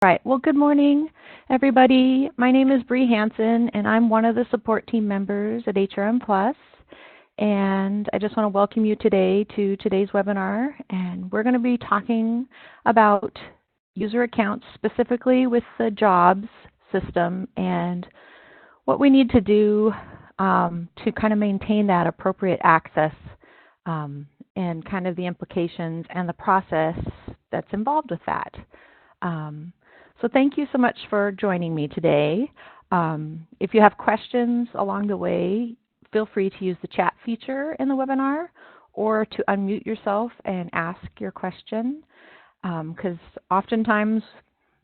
Right. Well, good morning, everybody. My name is Bree Hansen, and I'm one of the support team members at HRM Plus. And I just want to welcome you today to today's webinar. And we're going to be talking about user accounts, specifically with the jobs system, and what we need to do to kind of maintain that appropriate access and kind of the implications and the process that's involved with that. So thank you so much for joining me today. If you have questions along the way, feel free to use the chat feature in the webinar or to unmute yourself and ask your question. Because oftentimes,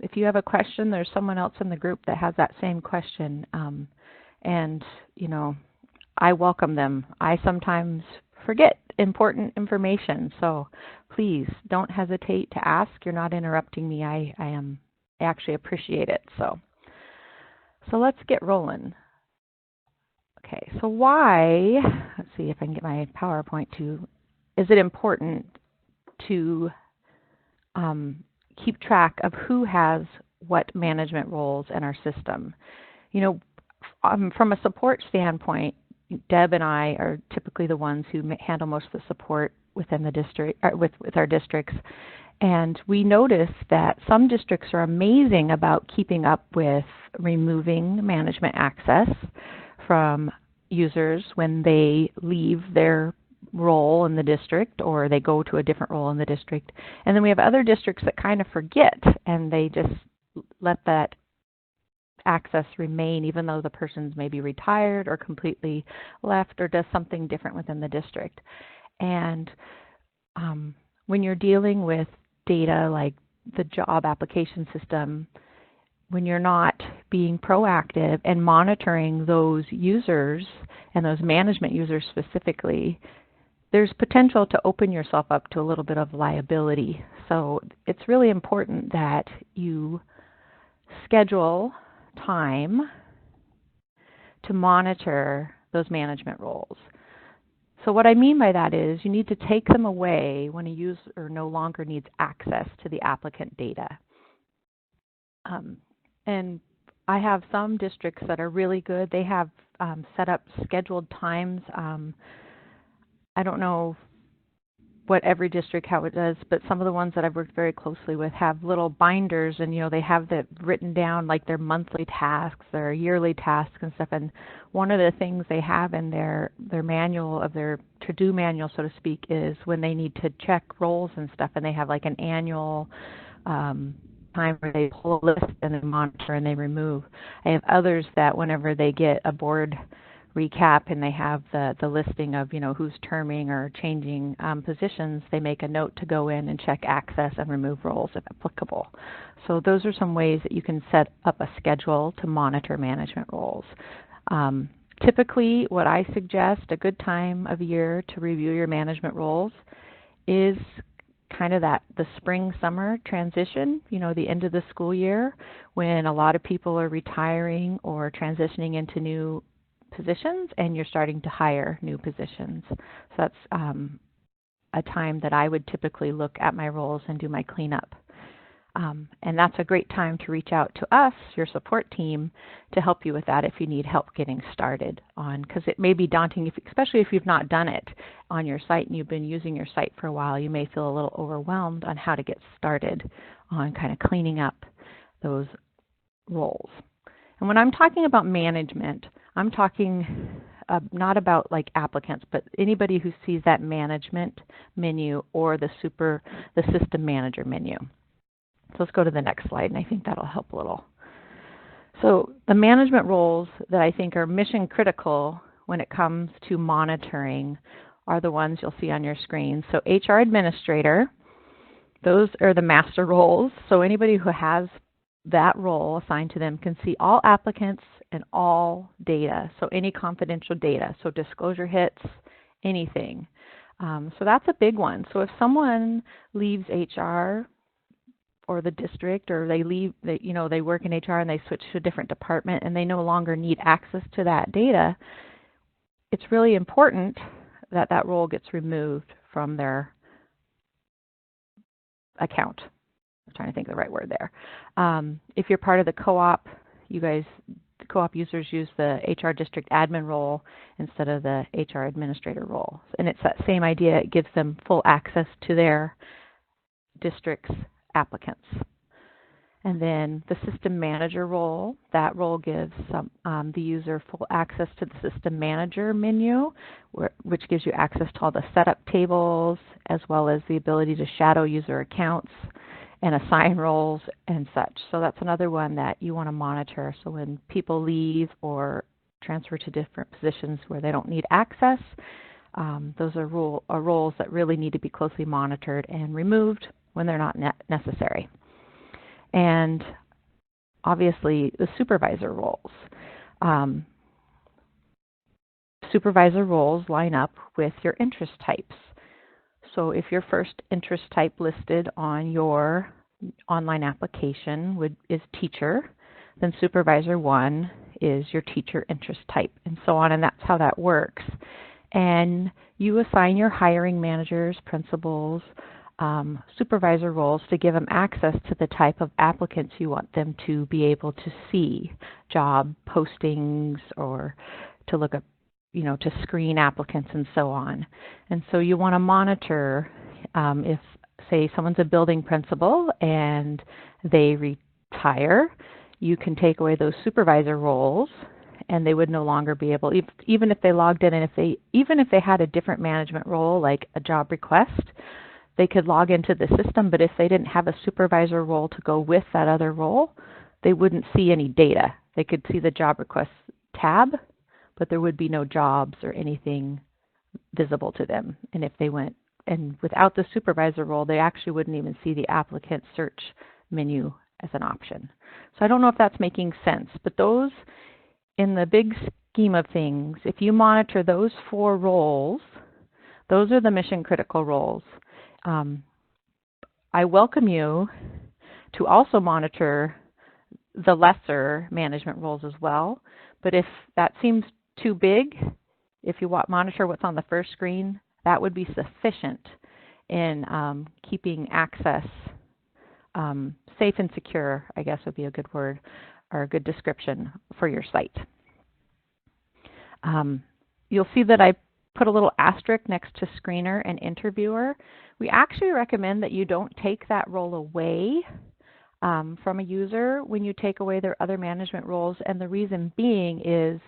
if you have a question, there's someone else in the group that has that same question. And, you know, I welcome them. I sometimes forget important information. So please don't hesitate to ask. You're not interrupting me. I actually appreciate it. So let's get rolling. Okay, so why, let's see if I can get my PowerPoint to, is it important to keep track of who has what management roles in our system? You know, from a support standpoint, Deb and I are typically the ones who handle most of the support within the district, with our districts. And we notice that some districts are amazing about keeping up with removing management access from users when they leave their role in the district or they go to a different role in the district. And then we have other districts that kind of forget and they just let that access remain even though the person's maybe retired or completely left or does something different within the district. And when you're dealing with data like the job application system, when you're not being proactive and monitoring those users and those management users specifically, there's potential to open yourself up to a little bit of liability. So it's really important that you schedule time to monitor those management roles. So what I mean by that is you need to take them away when a user no longer needs access to the applicant data. And I have some districts that are really good. They have set up scheduled times. I don't know what every district how it does, but some of the ones that I've worked very closely with have little binders, and you know they have that written down like their monthly tasks, their yearly tasks and stuff. And one of the things they have in their manual of their to-do manual, so to speak, is when they need to check roles and stuff, and they have like an annual time where they pull a list and they monitor and they remove. I have others that whenever they get a board recap and they have the listing of, you know, who's terming or changing positions, they make a note to go in and check access and remove roles if applicable. So those are some ways that you can set up a schedule to monitor management roles. Typically, what I suggest, a good time of year to review your management roles is kind of the spring-summer transition, you know, the end of the school year when a lot of people are retiring or transitioning into new positions and you're starting to hire new positions. So that's a time that I would typically look at my roles and do my cleanup. And that's a great time to reach out to us, your support team, to help you with that if you need help getting started on, because it may be daunting, especially if you've not done it on your site and you've been using your site for a while. You may feel a little overwhelmed on how to get started on kind of cleaning up those roles. And when I'm talking about management, I'm talking not about like applicants, but anybody who sees that management menu or the system manager menu. So let's go to the next slide, and I think that'll help a little. So the management roles that I think are mission critical when it comes to monitoring are the ones you'll see on your screen. So HR administrator, those are the master roles. So anybody who has that role assigned to them can see all applicants and all data, so any confidential data, so disclosure hits, anything. So that's a big one. So if someone leaves HR or the district, or they work in HR and they switch to a different department and they no longer need access to that data, it's really important that that role gets removed from their account. I'm trying to think of the right word there. If you're part of the co-op, the co-op users use the HR district admin role instead of the HR administrator role. And it's that same idea. It gives them full access to their district's applicants. And then the system manager role, that role gives the user full access to the system manager menu, which gives you access to all the setup tables, as well as the ability to shadow user accounts and assign roles and such. So that's another one that you want to monitor. So when people leave or transfer to different positions where they don't need access, those are roles that really need to be closely monitored and removed when they're not necessary. And obviously the supervisor roles. Supervisor roles line up with your interest types. So if your first interest type listed on your online application is teacher, then supervisor 1 is your teacher interest type, and so on, and that's how that works. And you assign your hiring managers, principals, supervisor roles to give them access to the type of applicants you want them to be able to see, job postings, or to look up, to screen applicants and so on. And so you want to monitor if, say, someone's a building principal and they retire, you can take away those supervisor roles and they would no longer be able, even if they logged in, and even if they had a different management role like a job request, they could log into the system, but if they didn't have a supervisor role to go with that other role, they wouldn't see any data. They could see the job request tab, but there would be no jobs or anything visible to them. And if they went, and without the supervisor role, they actually wouldn't even see the applicant search menu as an option. So I don't know if that's making sense, but those, in the big scheme of things, if you monitor those 4 roles, those are the mission critical roles. I welcome you to also monitor the lesser management roles as well, but if that seems too big, if you monitor what's on the first screen, that would be sufficient in keeping access safe and secure, I guess would be a good word or a good description for your site. You'll see that I put a little asterisk next to screener and interviewer. We actually recommend that you don't take that role away from a user when you take away their other management roles, and the reason being is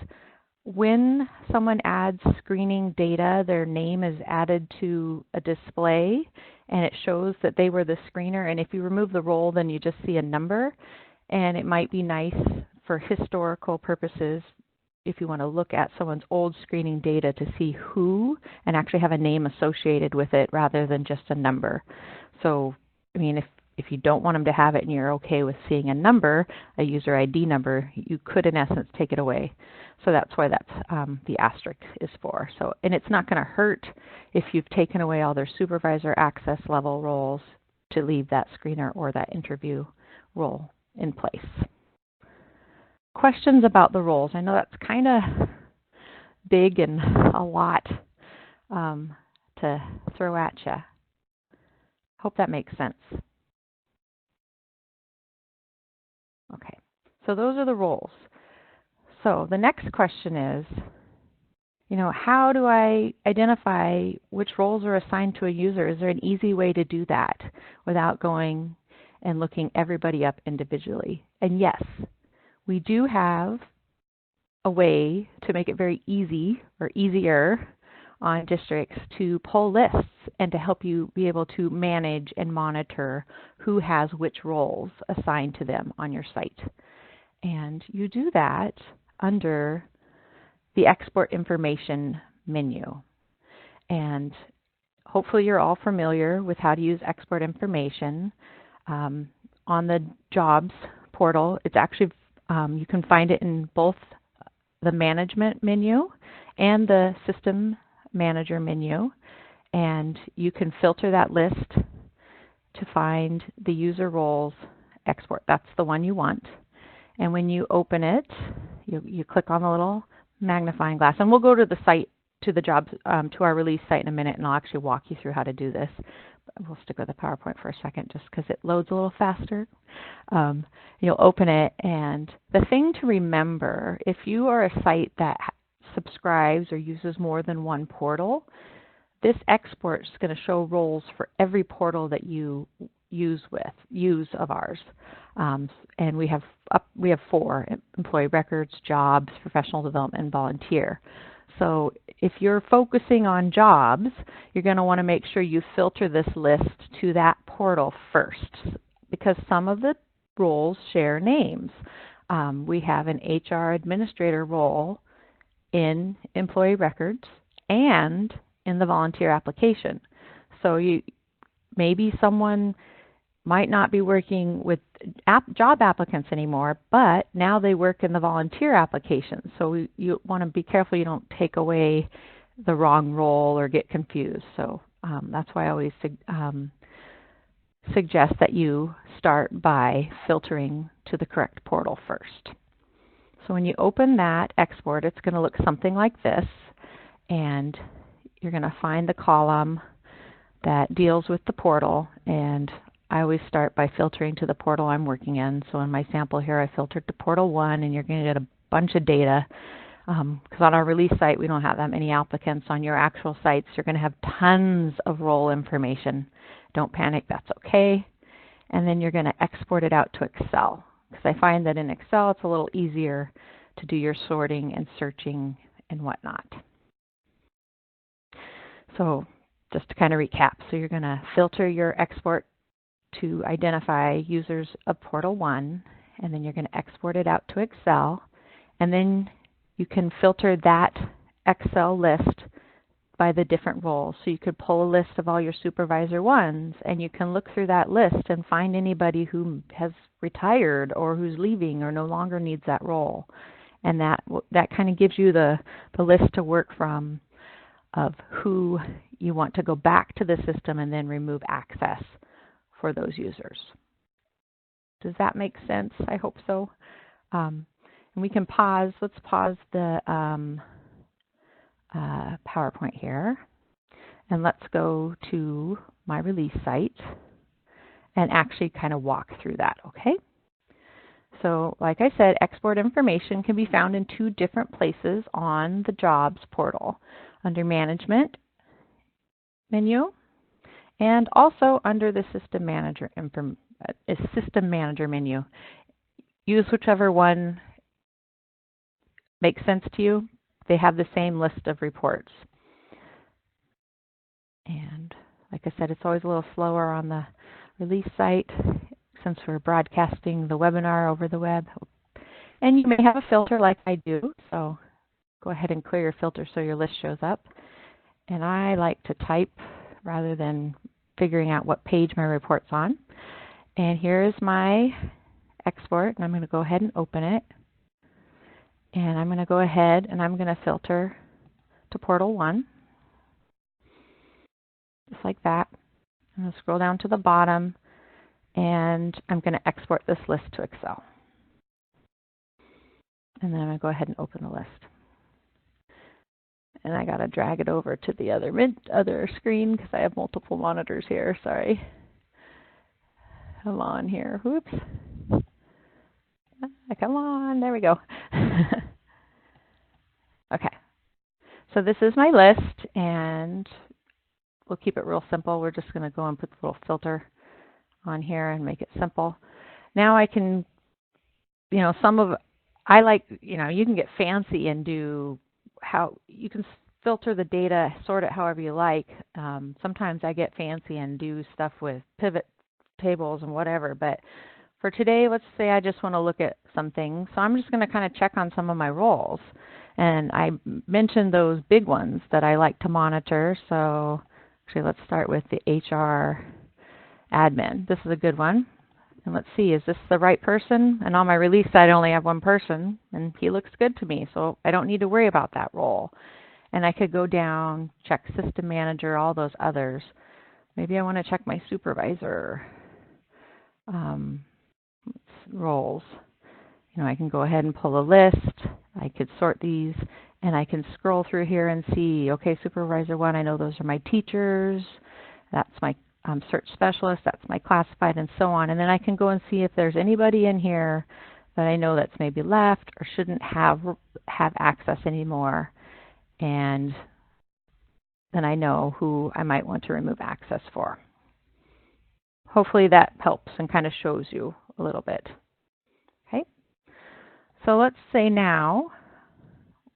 when someone adds screening data, their name is added to a display and it shows that they were the screener, and if you remove the role, then you just see a number, and it might be nice for historical purposes if you want to look at someone's old screening data to see who and actually have a name associated with it rather than just a number. So, I mean, if you don't want them to have it and you're okay with seeing a number, a user ID number, you could in essence take it away. So that's why that's the asterisk is for. So, and it's not going to hurt if you've taken away all their supervisor access level roles to leave that screener or that interview role in place. Questions about the roles? I know that's kind of big and a lot to throw at you. Hope that makes sense. Okay, so those are the roles. So the next question is, how do I identify which roles are assigned to a user? Is there an easy way to do that without going and looking everybody up individually? And yes, we do have a way to make it very easy or easier on districts to pull lists and to help you be able to manage and monitor who has which roles assigned to them on your site. And you do that under the Export Information menu. And hopefully you're all familiar with how to use Export Information. On the Jobs portal, it's actually you can find it in both the Management menu and the System Manager menu, and you can filter that list to find the user roles export. That's the one you want. And when you open it, you click on the little magnifying glass, and we'll go to the site, to the jobs, to our release site in a minute, and I'll actually walk you through how to do this. we'll stick with the PowerPoint for a second just because it loads a little faster. You'll open it, and the thing to remember, if you are a site that subscribes or uses more than one portal, this export is going to show roles for every portal that you use of ours. And we have 4: employee records, jobs, professional development, and volunteer. So if you're focusing on jobs, you're going to want to make sure you filter this list to that portal first, because some of the roles share names. We have an HR administrator role in employee records and in the volunteer application. So maybe someone might not be working with job applicants anymore, but now they work in the volunteer application. So you want to be careful you don't take away the wrong role or get confused. So that's why I always suggest that you start by filtering to the correct portal first. So when you open that export, it's going to look something like this, and you're going to find the column that deals with the portal, and I always start by filtering to the portal I'm working in. So in my sample here, I filtered to portal 1, and you're going to get a bunch of data. Because on our release site, we don't have that many applicants. On your actual sites, you're going to have tons of role information. Don't panic, that's okay. And then you're going to export it out to Excel, because I find that in Excel, it's a little easier to do your sorting and searching and whatnot. So just to kind of recap, so you're going to filter your export to identify users of portal 1, and then you're going to export it out to Excel, and then you can filter that Excel list by the different roles. So you could pull a list of all your supervisor 1s, and you can look through that list and find anybody who has retired or who's leaving or no longer needs that role. And that kind of gives you the list to work from of who you want to go back to the system and then remove access for those users. Does that make sense? I hope so. And we can pause. Let's pause the PowerPoint here. And let's go to my release site and actually kind of walk through that, okay? So like I said, export information can be found in 2 different places on the Jobs portal, under Management menu, and also under the System Manager menu. Use whichever one makes sense to you. They have the same list of reports. And like I said, it's always a little slower on the release site since we're broadcasting the webinar over the web. And you may have a filter like I do, so go ahead and clear your filter so your list shows up. And I like to type rather than figuring out what page my report's on. And here's my export, and I'm going to go ahead and open it. And I'm going to go ahead and I'm going to filter to portal 1, just like that. I'm going to scroll down to the bottom, and I'm going to export this list to Excel. And then I'm going to go ahead and open the list. And I got to drag it over to the other screen because I have multiple monitors here. Sorry. Come on here. Whoops. Come on. There we go. Okay. So this is my list, and we'll keep it real simple. We're just going to go and put the little filter on here and make it simple. Now I can, I like, you can get fancy and do you can filter the data, sort it however you like. Sometimes I get fancy and do stuff with pivot tables and whatever, but for today, let's say I just want to look at some things. So I'm just going to kind of check on some of my roles. And I mentioned those big ones that I like to monitor. So actually, let's start with the HR admin. This is a good one. And let's see, is this the right person? And on my release site, I only have 1 person, and he looks good to me. So I don't need to worry about that role. And I could go down, check system manager, all those others. Maybe I want to check my supervisor roles. I can go ahead and pull a list. I could sort these, and I can scroll through here and see, okay, supervisor 1, I know those are my teachers. That's my search specialist, that's my classified, and so on. And then I can go and see if there's anybody in here that I know that's maybe left or shouldn't have access anymore. And then I know who I might want to remove access for. Hopefully that helps and kind of shows you a little bit. Okay, so let's say now,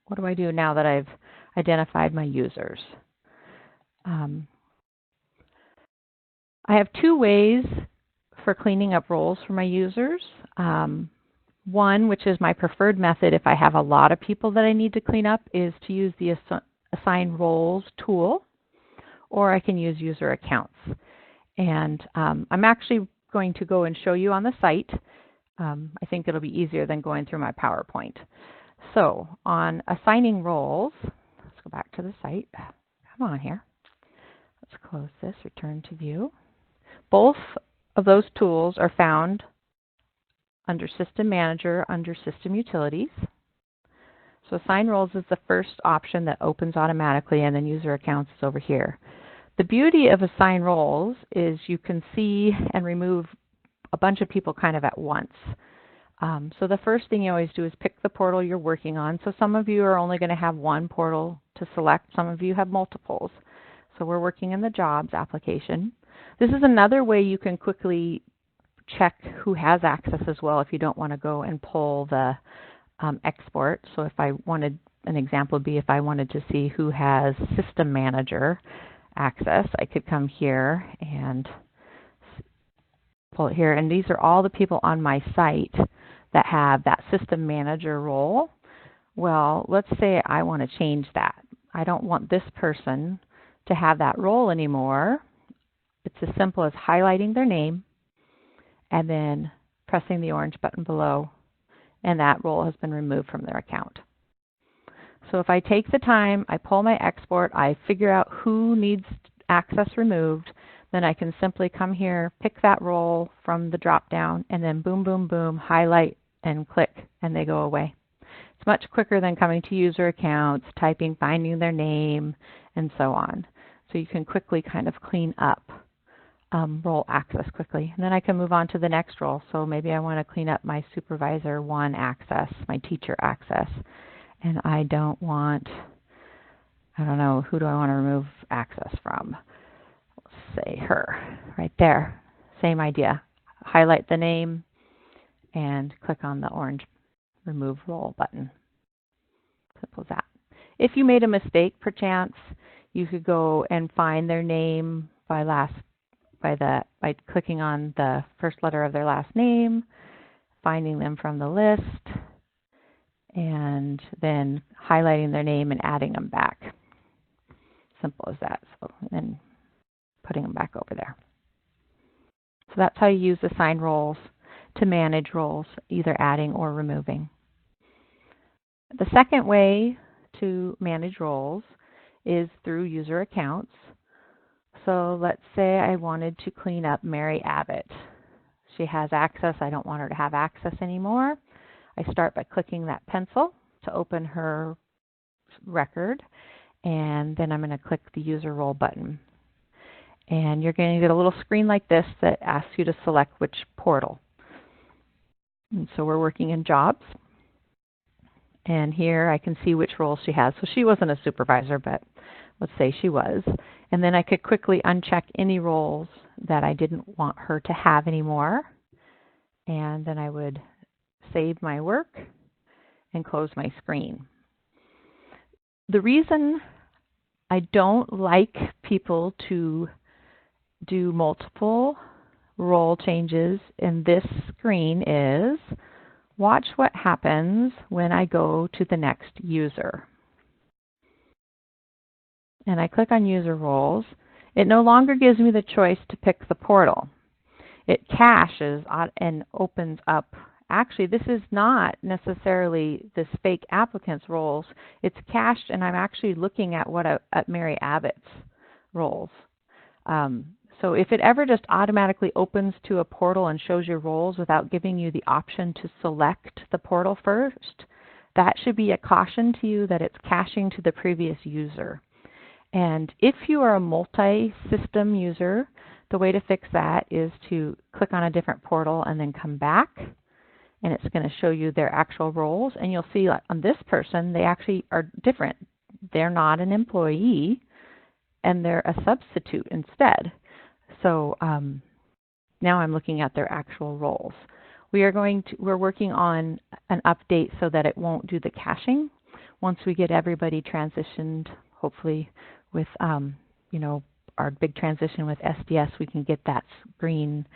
what do I do now that I've identified my users? I have two ways for cleaning up roles for my users. One, which is my preferred method if I have a lot of people that I need to clean up, is to use the Assign Roles tool, or I can use User Accounts. And I'm actually going to go and show you on the site. I think it'll be easier than going through my PowerPoint. So on Assigning Roles, let's go back to the site. Come on here. Let's close this, return to view. Both of those tools are found under System Manager, under System Utilities. So Assign Roles is the first option that opens automatically, and then User Accounts is over here. The beauty of Assign Roles is you can see and remove a bunch of people kind of at once. So the first thing you always do is pick the portal you're working on. So some of you are only going to have one portal to select. Some of you have multiples. So we're working in the Jobs application. This is another way you can quickly check who has access as well if you don't want to go and pull the export. So if I wanted, an example would be if I wanted to see who has System Manager access, I could come here and pull it here. And these are all the people on my site that have that System Manager role. Well, let's say I want to change that. I don't want this person to have that role anymore. It's as simple as highlighting their name and then pressing the orange button below, and that role has been removed from their account. So if I take the time, I pull my export, I figure out who needs access removed, then I can simply come here, pick that role from the drop down, and then boom, boom, boom, highlight and click, and they go away. It's much quicker than coming to User Accounts, typing, finding their name, and so on. So you can quickly kind of clean up role access quickly. And then I can move on to the next role. So maybe I want to clean up my Supervisor 1 access, my teacher access. And I don't want, I don't know, who do I want to remove access from? Let's say her, right there. Same idea. Highlight the name and click on the orange Remove Role button. Simple as that. If you made a mistake, perchance, you could go and find their name by clicking on the first letter of their last name, finding them from the list, and then highlighting their name and adding them back. Simple as that. So then putting them back over there. So that's how you use Assign Roles to manage roles, either adding or removing. The second way to manage roles is through User Accounts. So let's say I wanted to clean up Mary Abbott. She has access. I don't want her to have access anymore. I start by clicking that pencil to open her record, and then I'm going to click the User Role button. And you're going to get a little screen like this that asks you to select which portal. And so we're working in Jobs. And here I can see which role she has. So she wasn't a supervisor, but let's say she was. And then I could quickly uncheck any roles that I didn't want her to have anymore. And then I would save my work and close my screen. The reason I don't like people to do multiple role changes in this screen is, watch what happens when I go to the next user. And I click on User Roles. It no longer gives me the choice to pick the portal. It caches and opens up. Actually, this is not necessarily this fake applicant's roles. It's cached, and I'm actually looking at at Mary Abbott's roles. So if it ever just automatically opens to a portal and shows your roles without giving you the option to select the portal first, that should be a caution to you that it's caching to the previous user. And if you are a multi-system user, the way to fix that is to click on a different portal and then come back, and it's going to show you their actual roles. And you'll see on this person, they actually are different. They're not an employee, and they're a substitute instead. So now I'm looking at their actual roles. We're working on an update so that it won't do the caching. Once we get everybody transitioned, hopefully with our big transition with SDS, we can get that screen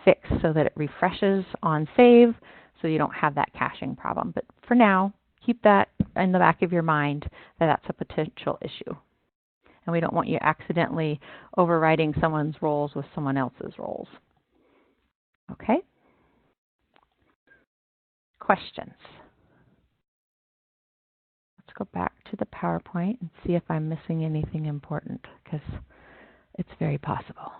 fixed so that it refreshes on save, so you don't have that caching problem. But for now, keep that in the back of your mind that that's a potential issue. And we don't want you accidentally overriding someone's roles with someone else's roles. Okay? Questions? Let's go back to the PowerPoint and see if I'm missing anything important, because it's very possible.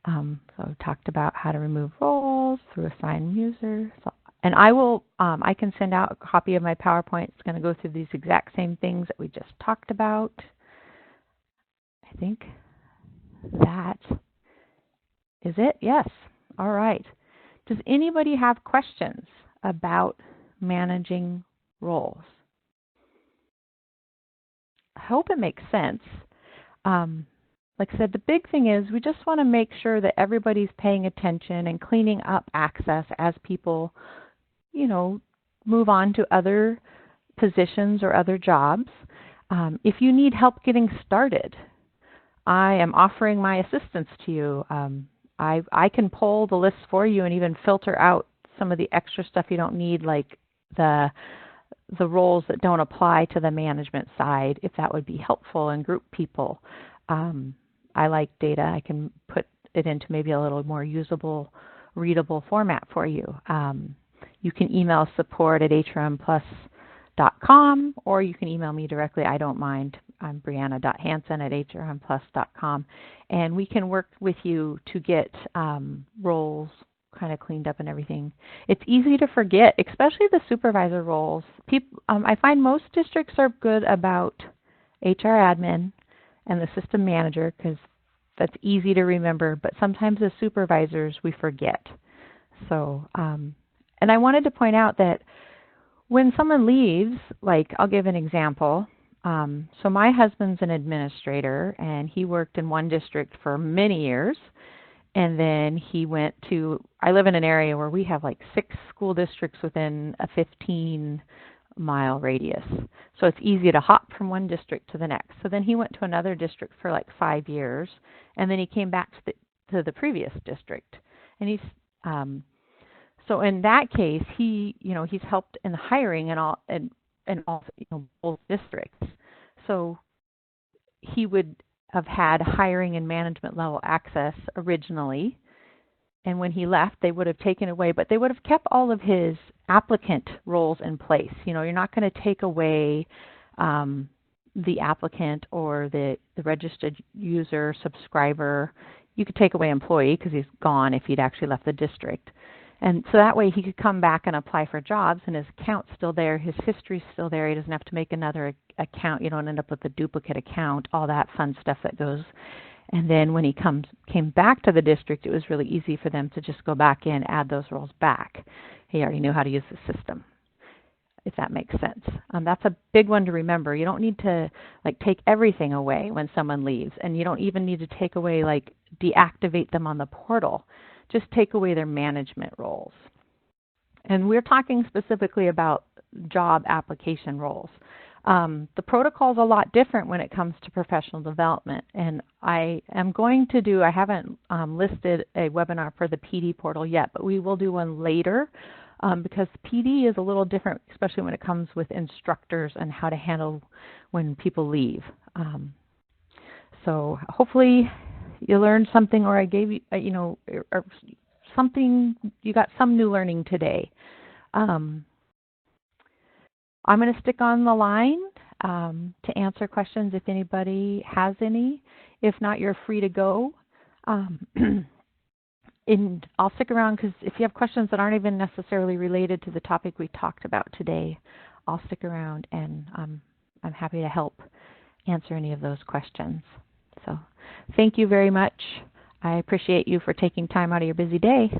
So we talked about how to remove roles through assign user. So, and I can send out a copy of my PowerPoint. It's going to go through these exact same things that we just talked about. I think that is it. Yes. All right. Does anybody have questions about managing roles? I hope it makes sense. Like I said, the big thing is we just want to make sure that everybody's paying attention and cleaning up access as people, move on to other positions or other jobs. If you need help getting started, I am offering my assistance to you. I can pull the list for you and even filter out some of the extra stuff you don't need, like the roles that don't apply to the management side, if that would be helpful, and group people. I like data. I can put it into maybe a little more usable, readable format for you. You can email support@hrmplus.com, or you can email me directly. I don't mind. I'm brianna.hansen@hrmplus.com. And we can work with you to get roles kind of cleaned up and everything. It's easy to forget, especially the supervisor roles. I find most districts are good about HR admin and the system manager, because that's easy to remember, but sometimes the supervisors we forget. So, and I wanted to point out that when someone leaves, like I'll give an example. So my husband's an administrator, and he worked in one district for many years. And then he went to, I live in an area where we have like 6 school districts within a 15-mile radius. So it's easy to hop from one district to the next. So then he went to another district for like 5 years, and then he came back to the previous district. And he's so in that case, he's helped in the hiring and all both districts. So he would have had hiring and management level access originally, and when he left, they would have taken away, but they would have kept all of his applicant roles in place. You're not going to take away the applicant or the registered user, subscriber. You could take away employee because he's gone if he'd actually left the district. And so that way he could come back and apply for jobs, and his account's still there, his history's still there. He doesn't have to make another account. You don't end up with a duplicate account, all that fun stuff that goes. And then when he came back to the district, it was really easy for them to just go back in, add those roles back. He already knew how to use the system, if that makes sense. That's a big one to remember. You don't need to take everything away when someone leaves, and you don't even need to take away, deactivate them on the portal. Just take away their management roles. And we're talking specifically about job application roles. The protocol is a lot different when it comes to professional development. And I haven't listed a webinar for the PD portal yet, but we will do one later because PD is a little different, especially when it comes with instructors and how to handle when people leave. So hopefully you learned something, or I gave you, or something, you got some new learning today. I'm going to stick on the line to answer questions if anybody has any. If not, you're free to go. And I'll stick around because if you have questions that aren't even necessarily related to the topic we talked about today, I'll stick around, and I'm happy to help answer any of those questions. So thank you very much. I appreciate you for taking time out of your busy day.